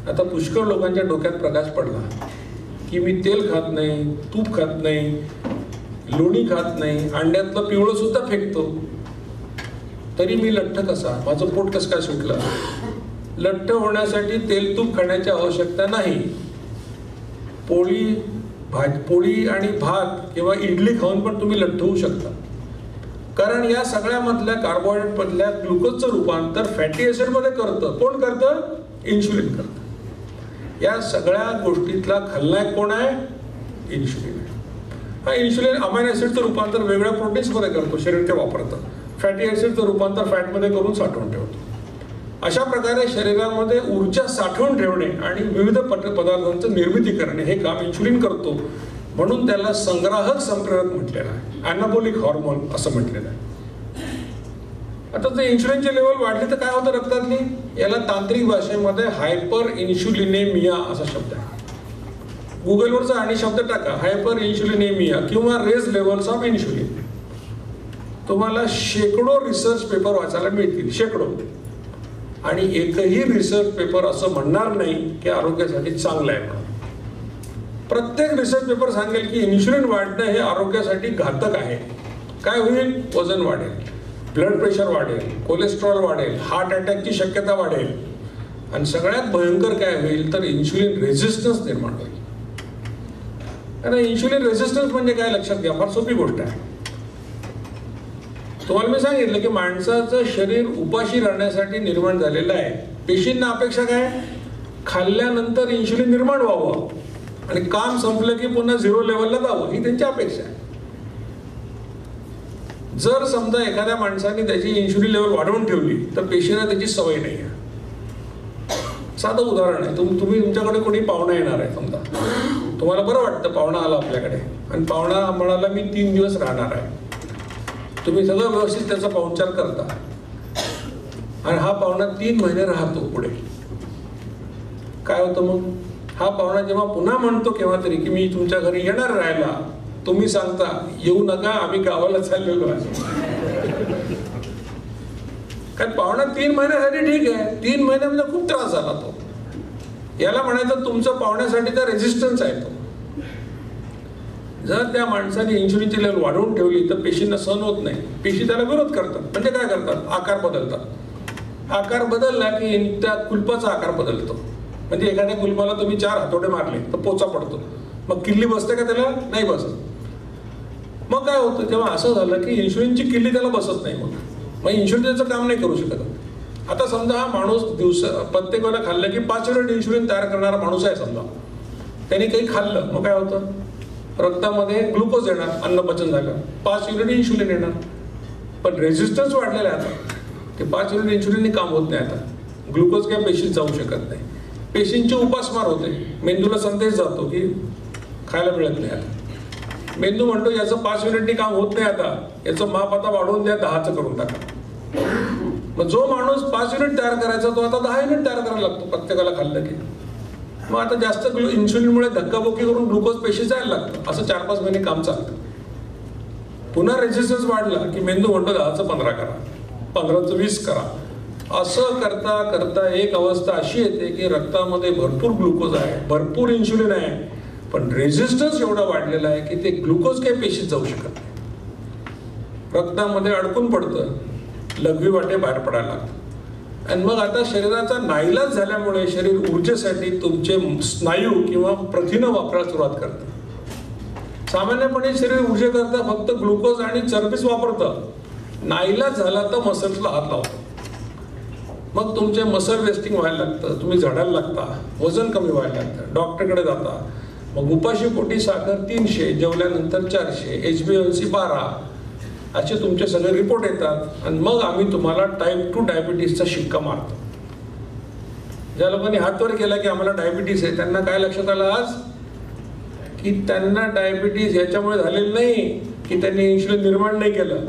आता पुष्कळ लोकांच्या डोक्यात प्रकाश पडला की मी तेल खात नाही, तूप खात नाही, लोणी खात नाही, अंड्यातलं पिवळं सुद्धा फेकतो, तरी मी लठ्ठ कसा, माझं पोट कसं काय सुटलं? लठ्ठ होण्यासाठी तेल तूप खाण्याची आवश्यकता नाही. पोळी आणि भात किंवा इडली खाऊन पण तुम्ही लठ्ठ होऊ शकता. कारण या सगळ्यामधल्या कार्बोहायड्रेट मधल्या ग्लुकोजचं रूपांतर फॅटी ऍसिड मध्ये करतं. कोण करतं? इन्शुलिन करतं. या सगळ्या गोष्टीतला खलनायक कोण आहे? इन्शुलिन आहे. हा इन्शुलिन अमायनो ऍसिडचं रूपांतर वेगळ्या प्रोटीन्स मध्ये करतो, शरीर ते वापरतं. फॅटी ऍसिडचं रूपांतर फॅटमध्ये करून साठवून ठेवतो. अशा प्रकारे शरीरामध्ये ऊर्जा साठवून ठेवणे आणि विविध पदार्थांचं निर्मिती करणे हे काम इन्शुलिन करतो. म्हणून त्याला संग्राहक संप्रेरक म्हटलेलं आहे, अॅनाबॉलिक हॉर्मोन असं म्हटलेलं आहे. आता जर इन्शुलिनचे लेवल वाढले तर काय होतं रक्तातली? याला तांत्रिक भाषेमध्ये हायपर इन्शुलिनेमिया असा शब्द आहे. गुगलवरचा आणि शब्द टाका, हायपर इन्शुलिनेमिया किंवा रेज लेवल्स ऑफ इन्शुलिन. तुम्हाला शेकडो रिसर्च पेपर वाचायला मिळतील, शेकडो. आणि एकही रिसर्च पेपर असं म्हणणार नाही की आरोग्यासाठी चांगलं आहे म्हणून. प्रत्येक रिसर्च पेपर सांगेल की इन्शुलिन वाढणं हे आरोग्यासाठी घातक आहे. काय होईल? वजन वाढेल, ब्लड प्रेशर वाढेल, कोलेस्ट्रॉल वाढेल, हार्ट अटॅकची शक्यता वाढेल, आणि सगळ्यात भयंकर काय होईल तर इन्शुलिन रेझिस्टन्स निर्माण होईल. आता इन्शुलिन रेझिस्टन्स म्हणजे काय लक्षात घ्या, फार सोपी गोष्ट आहे. तुम्हाला मी सांगितलं की माणसाचं शरीर उपाशी राहण्यासाठी निर्माण झालेलं आहे. पेशींना अपेक्षा काय? खाल्ल्यानंतर इन्शुलिन निर्माण व्हावं आणि काम संपलं की पुन्हा 0 लेवलला जावं, ही त्यांची अपेक्षा आहे. जर समजा एखाद्या माणसाने त्याची इन्शुलिन लेवल वाढवून ठेवली तर पेशींना त्याची सवय नाही आहे. साधं उदाहरण आहे, तुम्ही तुमच्याकडे कोणी पाहुणा येणार आहे, समजा तुम्हाला बरं वाटतं पाहुणा आला आपल्याकडे, आणि पाहुणा म्हणाला मी 3 दिवस राहणार आहे. तुम्ही सगळं व्यवस्थित त्याचा पाहुणचार करता आणि हा पाहुणा 3 महिने राहतो. पुढे काय होतं मग? हा पाहुणा जेव्हा पुन्हा म्हणतो केव्हा तरी की मी तुमच्या घरी येणार राहायला, तुम्ही सांगता येऊ नका, आम्ही गावाला चाललेलो आहे. कारण पाहुणा 3 महिन्यासाठी ठीक आहे, 3 महिन्यामध्ये खूप त्रास झाला तो. याला म्हणायचं तुमचं पाहुण्यासाठीचा रेझिस्टन्स आहे तो. जर त्या माणसाने इन्शुलिनची लेवल वाढवून ठेवली तर पेशींना सहन होत नाही. पेशी त्याला विरोध करतात. म्हणजे काय करतात? आकार बदलतात. आकार बदलला की त्या कुलपाचा आकार बदलतो. म्हणजे एखाद्या कुलपाला तुम्ही 4 हातोडे मारले तर पोचा पडतो. मग किल्ली बसते का त्याला? नाही बसत. मग काय होतं? तेव्हा असं झालं की इन्शुलिनची किल्ली त्याला बसत नाही. मग इन्शुलिन त्याचं काम नाही करू शकत. आता समजा हा माणूस प्रत्येक वेळेला खाल्लं की 5 युनिट इन्शुलिन तयार करणारा माणूस आहे समजा. त्याने काही खाल्लं, मग काय होतं? रक्तामध्ये ग्लुकोज येणार, अन्नपचन झालं, 5 युनिट इन्शुलिन येणार. पण रेझिस्टन्स वाढलेला आहे आता. ते 5 युनिट इन्शुलिनने काम होत नाही. आता ग्लुकोज काय पेशीत जाऊ शकत नाही. पेशींची उपासमार होते. मेंदूला संदेश जातो की खायला मिळत नाही. आता मेंदू म्हणतो याचं 5 युनिटनी काम होत नाही, आता याचं माप आता वाढवून द्या, 10चं करून टाका. मग जो माणूस 5 युनिट तयार करायचा तो आता 10 युनिट तयार करायला लागतो प्रत्येकाला खाल्लं की. मग आता जास्त इन्शुलिनमुळे धक्काबुक्की करून ग्लुकोज पेशी जायला लागतं. असं 4-5 महिने काम चालतं. पुन्हा रेझिस्टन्स वाढला की मेंदू म्हणतो 10चं 15 करा, 15चं 20 करा. असं करता करता एक अवस्था अशी येते की रक्तामध्ये भरपूर ग्लुकोज आहे, भरपूर इन्शुलिन आहे, पण रेझिस्टन्स एवढा वाढलेला आहे की ते ग्लुकोज काही पेशीत जाऊ शकत नाही. रक्तामध्ये अडकून पडतं, लघवी वाटे बाहेर पडायला लागतं. आणि मग आता शरीराचा नाईलाज झाल्यामुळे शरीर ऊर्जेसाठी तुमचे स्नायू किंवा प्रथिनं वापरायला सुरुवात करतं. सामान्यपणे शरीर ऊर्जेकरता फक्त ग्लुकोज आणि चरबीच वापरतं. नाईलाज झाला तर मसल्सला हात लावतो. मग तुमचे मसल वेस्टिंग व्हायला लागतं, तुम्ही झडायला लागता, वजन कमी व्हायला लागतं, डॉक्टरकडे जाता. मग उपाशी पोटी साखर 300, जेवल्यानंतर 400, HbA1c 12 असे तुमचे सगळे रिपोर्ट येतात. आणि मग आम्ही तुम्हाला टाईप 2 डायबिटीसचा शिक्का मारतो. ज्या लोकांनी हात वर केला की आम्हाला डायबिटीस आहे, त्यांना काय लक्षात आलं आज की त्यांना डायबिटीस याच्यामुळे झालेलं नाही की त्यांनी इन्शुलिन निर्माण नाही केलं.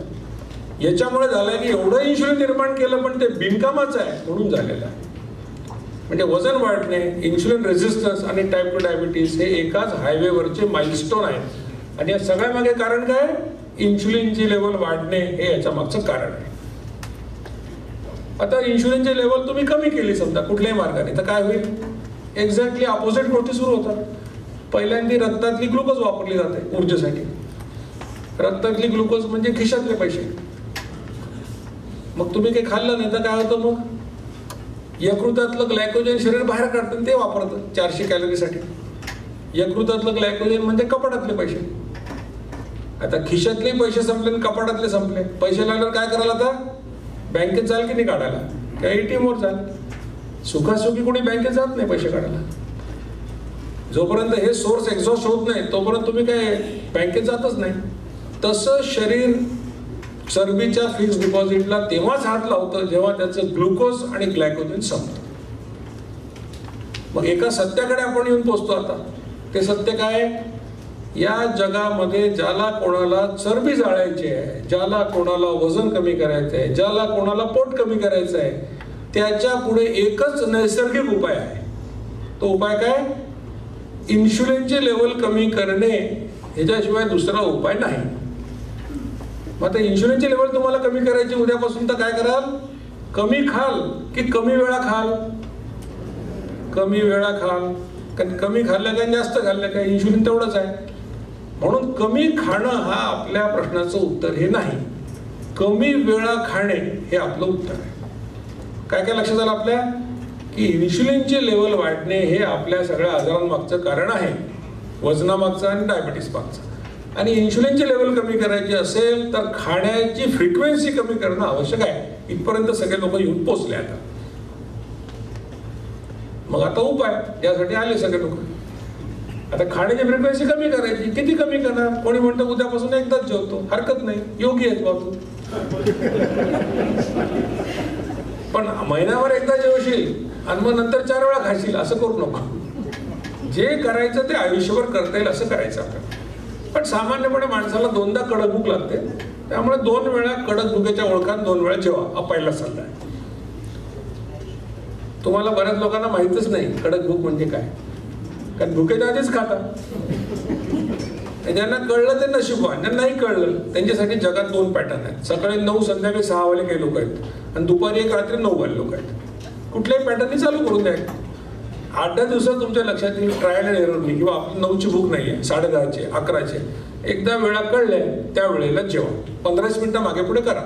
याच्यामुळे झालंय की एवढं इन्शुलिन निर्माण केलं पण ते बिनकामाचं आहे म्हणून झालेलं आहे. म्हणजे वजन वाढणे, इन्शुलिन रेझिस्टन्स आणि टाईप 2 डायबिटीस हे एकाच हायवेवरचे माइलस्टोन आहेत. आणि या सगळ्या मागे कारण काय? इन्शुलिनची लेवल वाढणे हे याच्या मागचं कारण आहे. आता इन्शुलिनची लेवल तुम्ही कमी केली समजा कुठल्याही मार्गाने तर काय होईल? एक्झॅक्टली अपोजिट गोष्टी सुरू होतात. पहिल्यांदा रक्तातली ग्लुकोज वापरली जाते ऊर्जेसाठी. रक्तातली ग्लुकोज म्हणजे खिशातले पैसे. मग तुम्ही काही खाल्लं नाही तर काय होतं, मग यकृतातलं ग्लायकोजन शरीर बाहेर काढतं, ते वापरतं 400 कॅलरीसाठी. यकृतातलं ग्लायकोजन म्हणजे कपाटातले पैसे. आता खिशातले पैसे संपले आणि कपाटातले संपले. पैसे लागल्यावर काय करायला, आता बँकेत जाल की नाही काढायला, त्या ATM वर जाल. सुखासुखी कोणी बँकेत जात नाही पैसे काढायला. जोपर्यंत हे सोर्स एक्झॉस्ट होत नाही तोपर्यंत तुम्ही काय बँकेत जातच नाही. तसं शरीर चरबीच्या फिक्स डिपॉझिटला तेव्हाच हात लावतं जेव्हा त्याचं ग्लुकोज आणि ग्लायकोजन संपतं. मग एका सत्याकडे आपण येऊन पोचतो. आता ते सत्य काय, या जगामध्ये ज्याला कोणाला चरबी जाळायची आहे, ज्याला कोणाला वजन कमी करायचं आहे, ज्याला कोणाला पोट कमी करायचं आहे, त्याच्या पुढे एकच नैसर्गिक उपाय आहे. तो उपाय काय, इन्शुलिनचे लेवल कमी करणे. ह्याच्याशिवाय दुसरा उपाय नाही. मग आता इन्शुलिनचे लेवल तुम्हाला कमी करायचे उद्यापासून, तर काय कराल, कमी खाल की कमी वेळा खाल. कमी वेळा खाल, कारण कमी खाल्लं काय जास्त खाल्लं काय इन्शुलिन तेवढंच आहे. म्हणून कमी खाणं हा आपल्या प्रश्नाचं उत्तर हे नाही, कमी वेळा खाणे हे आपलं उत्तर आहे. काय काय लक्षात आलं आपल्या, की इन्शुलिनचे लेवल वाढणे हे आपल्या सगळ्या आजारांमागचं कारण आहे, वजनामागचं आणि डायबिटीस मागचं. आणि इन्शुलिनचे लेवल कमी करायचे असेल तर खाण्याची फ्रिक्वेन्सी कमी करणं आवश्यक आहे. इथपर्यंत सगळे लोक येऊन पोचले. आता मग आता उपाय यासाठी आले सगळे लोक. आता खाण्याची फ्रिक्वेन्सी कमी करायची. किती कमी करणार, कोणी म्हणतं उद्यापासून एकदाच जेवतो, हरकत नाही, योगी आहेत बाबू. पण महिन्यावर एकदा जेवशील आणि मग नंतर 4 वेळा खाशील असं करू नको. जे करायचं ते आयुष्यभर करता येईल असं करायचं आपण. पण सामान्यपणे माणसाला 2दा कडक भूक लागते, त्यामुळे 2 वेळा कडक भुकेच्या ओळखात 2 वेळा जेवा हा पहिला सल्ला आहे. तुम्हाला बऱ्याच लोकांना माहितच नाही कडक भूक म्हणजे काय, कारण भुकेच्या आधीच खातात. ज्यांना कळलं ते नशीब, ज्यांना नाही कळलं त्यांच्यासाठी जगात 2 पॅटर्न आहेत. सकाळी 9 संध्याकाळी 6 वाले काही लोक आहेत आणि दुपारी 1 रात्री 9 वाले लोक आहेत. कुठल्याही पॅटर्ननी चालू करून द्या. 8-10 दिवसात तुमच्या लक्षात येईल ट्रायल अँड एररनी किंवा आपली 9ची भूक नाही आहे, 10:30ची 11ची. एकदा वेळा कळल्या त्या वेळेला जेवा. 15 मिनिटं मागे पुढे करा,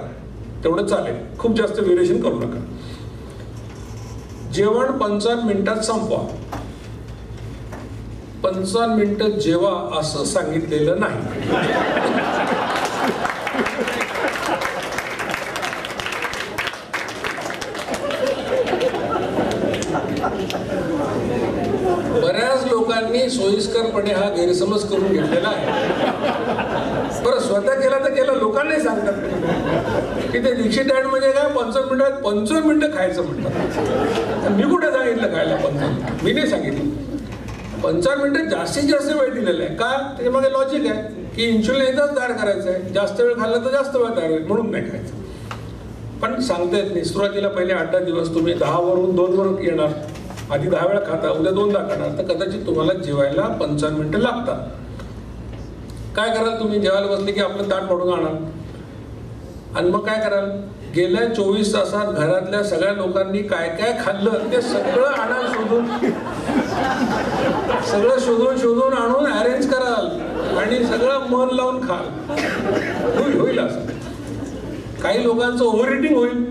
तेवढं चालेल. खूप जास्त व्हेरिएशन करू नका. जेवण 55 मिनिटात संपवा. 55 मिनिटं जेवा असं सांगितलेलं नाही. बऱ्याच लोकांनी सोयीस्करपणे हा गैरसमज करून घेतलेला आहे. बरं, स्वतः केला तर केला, लोकांनाही सांगतात की ते दीक्षित डाएट म्हणजे काय, 55 मिनिटं खायचं म्हणतात. मी कुठे सांगितलं खायला 55? मी नाही सांगितलं. 55 मिनिटं जास्तीत जास्त वेळ दिलेला आहे. का, त्याच्यामागे लॉजिक आहे की इन्शुलिन एकदाच तयार करायचं आहे, जास्त वेळ खाल्ला तर जास्त वेळ तयार होईल म्हणून नाही खायचं. पण सांगता येत नाही. सुरुवातीला पहिले 8-10 दिवस तुम्ही 10 वरून 2 वर येणार. आधी 10 वेळा खाता, उद्या 2दा खाणार, तर कदाचित तुम्हाला जेवायला 55 मिनिटं लागतात. काय कराल तुम्ही, जेवायला बसले की आपलं ताट पडून आणा आणि मग काय कराल, गेल्या 24 तासात घरातल्या सगळ्या लोकांनी काय काय खाल्लं ते सगळं आणा, शोधून आणून अरेंज कराल आणि सगळं मन लावून खाल. होईल असं. काही लोकांचं ओव्हर इटिंग होईल.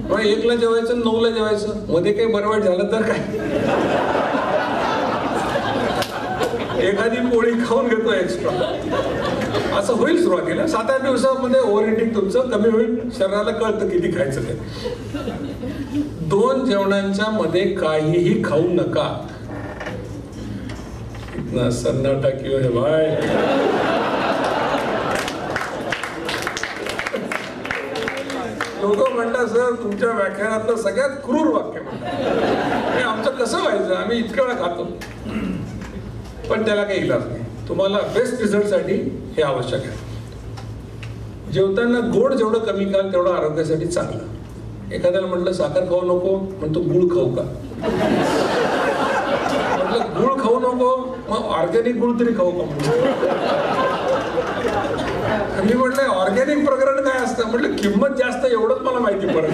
1ला जेवायचं, 9ला जेवायचं, मध्ये काही बरं वाईट झालं तर काय, एखादी पोळी खाऊन घेतो एक्स्ट्रा, असं होईल सुरुवातीला. 7-8 दिवसामध्ये ओव्हर इटिंग तुमचं कमी होईल. शरीराला कळतं किती खायचं ते. 2 जेवणांच्या मध्ये काहीही खाऊ नका. इतना सन्नाटा क्यों है भाई? लोक म्हणतात सर तुमच्या व्याख्यानातलं सगळ्यात क्रूर वाक्य म्हणतात. आमचं कसं व्हायचं, आम्ही इतक्या वेळा खातो. पण त्याला काही इलाज नाही. तुम्हाला बेस्ट रिझल्टसाठी हे आवश्यक आहे. जेवताना गोड जेवढं कमी खाल तेवढं आरोग्यासाठी चांगलं. एखाद्याला म्हटलं साखर खाऊ नको, म्हणतो गुळ खाऊ का? म्हटलं गुळ खाऊ नको, मग ऑर्गॅनिक गुळ तरी खाऊ का? मी म्हटलं ऑर्गॅनिक प्रकरण काय असतं, म्हटलं किंमत जास्त, एवढंच मला माहिती पडत.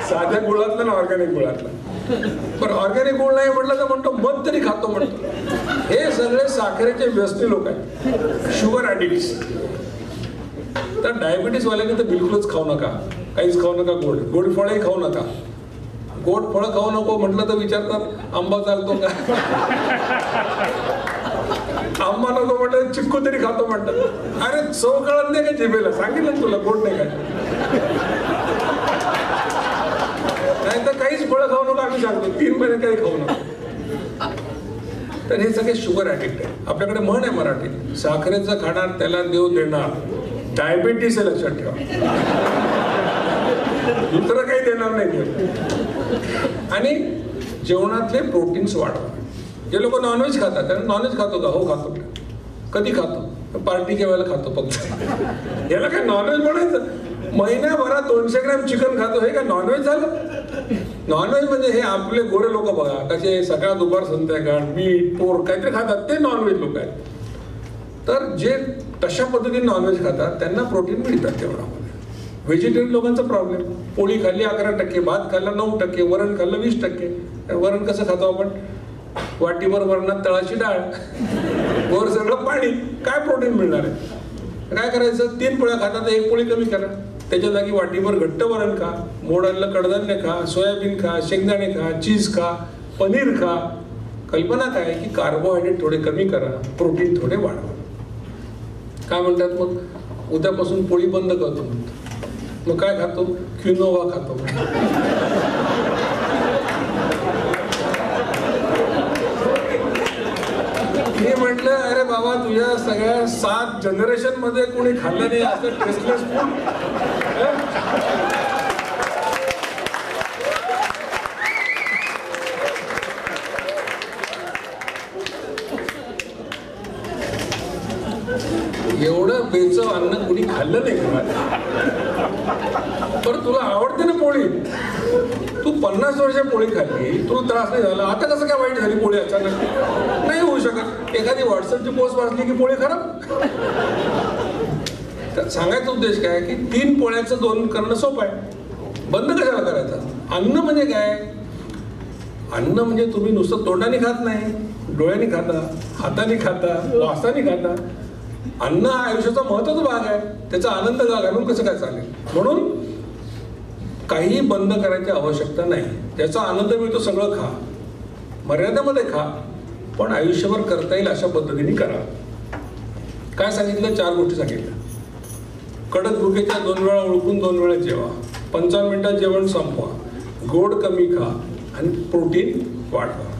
साध्या गुळातलं ना ऑर्गॅनिक गुळातलं. पण ऑर्गॅनिक गोड नाही म्हटलं तर म्हणतो मध तरी खातो म्हणतो. हे सगळे साखरेचे व्यसनी लोक आहेत, शुगर ॲडिक्ट्स. तर डायबिटीस वाल्याने तर बिलकुलच खाऊ नका, काहीच खाऊ नका, गोड गोड फळही खाऊ नका. गोड फळं खाऊ नको म्हटलं तर विचारतात आंबा चालतो का, आंबा नको म्हटलं चिक्कू तरी खातो म्हणतात. अरे चव कळत नाही का जिभेला, सांगितलं तुला गोड नाही काय. नाही तर काहीच फळं खाऊ नका आम्ही सांगतो, 3 महिने काही खाऊ नका. तर हे सगळे शुगर ॲडिक्ट आहे. आपल्याकडे म्हण आहे मराठीत, साखरेचं खाणार त्याला देव देणार. डायबिटीस आहे लक्षात ठेवा, दुसरं काही देणार नाही देव. आणि जेवणातले प्रोटीन्स वाढवा. जे लोक नॉनव्हेज खातात त्यांना नॉनव्हेज खातो का, हो खातो. कधी खातो, पार्टी केव्हायला खातो फक्त. याला काय नॉनव्हेज म्हणायचं. महिन्याभरात 200 ग्रॅम चिकन खातो, हे काय नॉनव्हेज झालं. नॉनव्हेज म्हणजे हे आपले गोरे लोक बघा कसे सकाळ दुपार संध्याकाळ मीठ पोर काहीतरी खातात, ते नॉनव्हेज लोक आहेत. तर जे तशा पद्धतीने नॉनव्हेज खातात त्यांना प्रोटीन मिळतात जेवणामध्ये. व्हेजिटेरियन लोकांचा प्रॉब्लेम, पोळी खाल्ली 11%, भात खाल्ला 9%, वरण खाल्लं 20%. वरण कसं खातो आपण, वाटीभर वरणात तळाची डाळ, वर सगळं पाणी, काय प्रोटीन मिळणार आहे. काय करायचं, 3 पोळ्या खातात तर 1 पोळी कमी करा, त्याच्या जागी वाटीभर घट्ट वरण खा, मोडातलं कडधान्य खा, सोयाबीन खा, शेंगदाणे खा, चीज खा, पनीर खा. कल्पना काय की कार्बोहायड्रेट थोडे कमी करा, प्रोटीन थोडे वाढवा. काय म्हणतात मग, उद्यापासून पोळी बंद करतो म्हणतो. मग काय खातो, क्विनोवा खातो. मी म्हटलं अरे बाबा तुझ्या सगळ्या 7 जनरेशन मध्ये कोणी खाल्लं नाही असं टेस्टलेस फूड. एवढं बेचव अन्न कोणी खाल्लं नाही का. पण तुला आवडते ना पोळी, तू 50 वर्ष पोळी खाल्ली, तुला त्रास नाही झाला, आता कसं काय वाईट झाली पोळी अचानक, नाही होऊ शकत. एखादी व्हॉट्सअपची पोस्ट वाचली की पोळी खराब. तर सांगायचा उद्देश काय की 3 पोळ्याचं 2 करणं सोपं आहे, बंद कशाला करायचं. अन्न म्हणजे काय, अन्न म्हणजे तुम्ही नुसतं तोंडाने खात नाही, डोळ्याने खाता, हाताने खाता, वासाने खाता. अन्न हा आयुष्याचा महत्वाचा भाग आहे, त्याचा आनंद घालून कसं काय चालेल. म्हणून काही बंद करायची आवश्यकता नाही, त्याचा आनंद मिळतो सगळं खा, मर्यादेमध्ये खा, पण आयुष्यभर करता येईल अशा पद्धतीने करा. काय सांगितलं, 4 गोष्टी सांगितल्या. कडक भुकेच्या 2 वेळा ओळखून 2 वेळा जेवा, 55 मिनिटात जेवण संपवा, गोड कमी खा आणि प्रोटीन वाढवा.